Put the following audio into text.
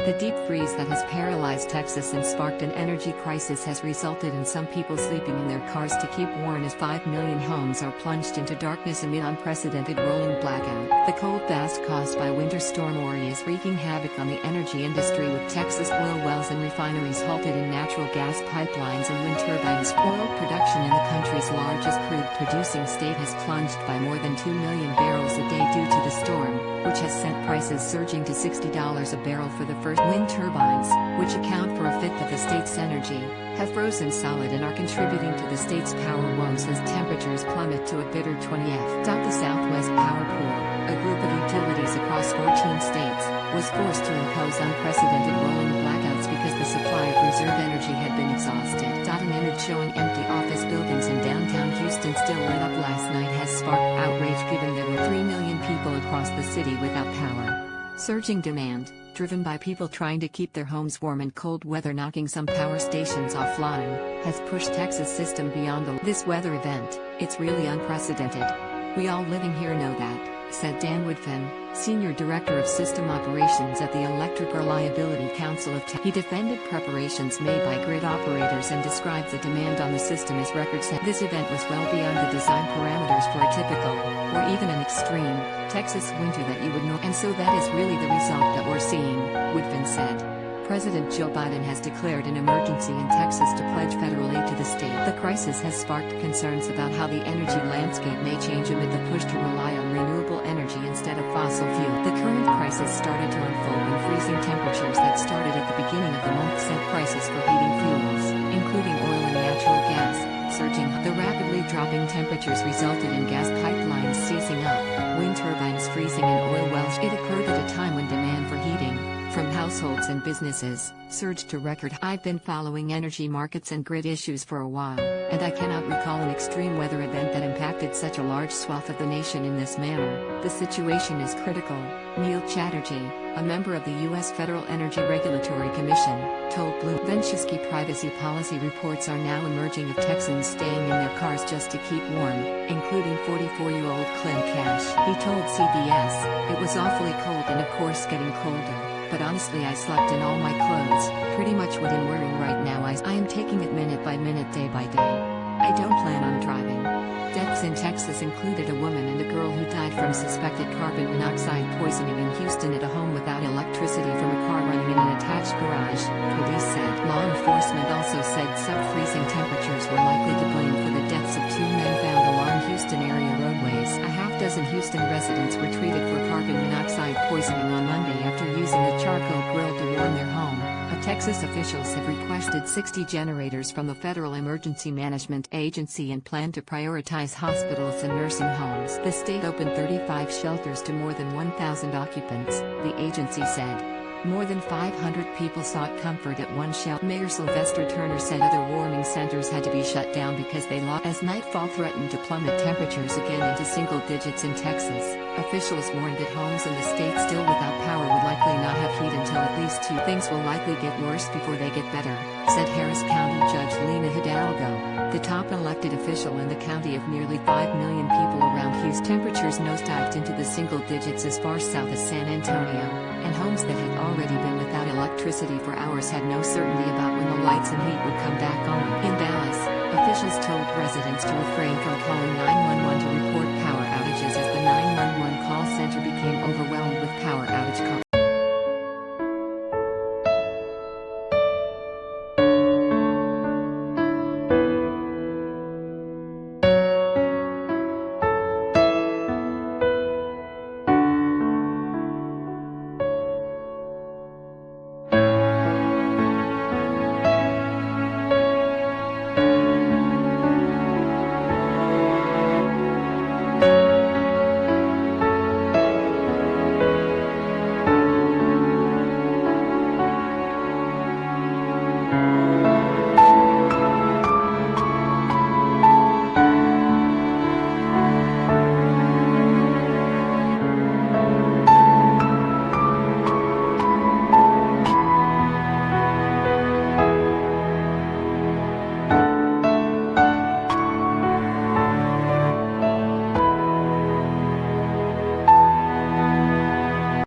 The deep freeze that has paralyzed Texas and sparked an energy crisis has resulted in some people sleeping in their cars to keep warm as 5 million homes are plunged into darkness amid unprecedented rolling blackout. The cold bast caused by Winter Storm Ori is wreaking havoc on the energy industry, with Texas oil wells and refineries halted and natural gas pipelines and wind turbines. Oil production in the country's largest crude-producing state has plunged by more than 2 million barrels a day due to the storm, which has sent prices surging to $60 a barrel for the first. Wind turbines, which account for a fifth of the state's energy, have frozen solid and are contributing to the state's power woes as temperatures plummet to a bitter 20°F. The Southwest Power Pool, a group of utilities across 14 states, was forced to impose unprecedented rolling blackouts because the supply of reserve energy had been exhausted. An image showing empty office buildings in downtown Houston still lit up last night has sparked outrage, given there were 3 million people across the city without power. Surging demand, driven by people trying to keep their homes warm and cold weather knocking some power stations offline, has pushed Texas' system beyond this weather event. It's really unprecedented. We all living here know that, said Dan Woodfin, Senior Director of System Operations at the Electric Reliability Council of Texas. He defended preparations made by grid operators and described the demand on the system as record-setting. This event was well beyond the design parameters for a typical, or even an extreme, Texas winter that you would know. And so that is really the result that we're seeing, Woodfin said. President Joe Biden has declared an emergency in Texas to pledge federal aid to the state. The crisis has sparked concerns about how the energy landscape may change amid the push to rely on renewable energy instead of fossil fuel. The current crisis started to unfold when freezing temperatures that started at the beginning of the month sent prices for heating fuels, including oil and natural gas, surging. The rapidly dropping temperatures resulted in gas pipelines seizing up, wind turbines freezing and oil wells. It occurred at a time when demand for heating, from households and businesses, surged to record. I've been following energy markets and grid issues for a while, and I cannot recall an extreme weather event that impacted such a large swath of the nation in this manner. The situation is critical, Neil Chatterjee, a member of the U.S. Federal Energy Regulatory Commission, told Bloomberg. Ventusky privacy policy reports are now emerging of Texans staying in their cars just to keep warm, including 44-year-old Clint Cash. He told CBS, "It was awfully cold and of course getting colder. But honestly, I slept in all my clothes, pretty much what I'm wearing right now. I am taking it minute by minute, day by day. I don't plan on driving." Deaths in Texas included a woman and a girl who died from suspected carbon monoxide poisoning in Houston at a home without electricity from a car running in an attached garage, police said. Law enforcement also said sub-freezing temperatures were likely to blame for the deaths of 2 men found along Houston area roadways. A half-dozen Houston residents were treated for carbon monoxide poisoning on Monday after using a charcoal grill to warm their home. Texas officials have requested 60 generators from the Federal Emergency Management Agency and plan to prioritize hospitals and nursing homes. The state opened 35 shelters to more than 1,000 occupants, the agency said. More than 500 people sought comfort at one shelter. Mayor Sylvester Turner said other warming centers had to be shut down because they lost as nightfall threatened to plummet temperatures again into single digits in Texas. Officials warned that homes in the state still without power would likely not have heat until at least 2. Things will likely get worse before they get better, said Harris County Judge Lena Hidalgo, the top elected official in the county of nearly 5 million people around Houston. Temperatures nosedived into the single digits as far south as San Antonio, and homes that had already been without electricity for hours had no certainty about when the lights and heat would come back on. In Dallas, officials told residents to refrain from calling 911 to report power outages as the 911 call center became overwhelmed with power outage calls.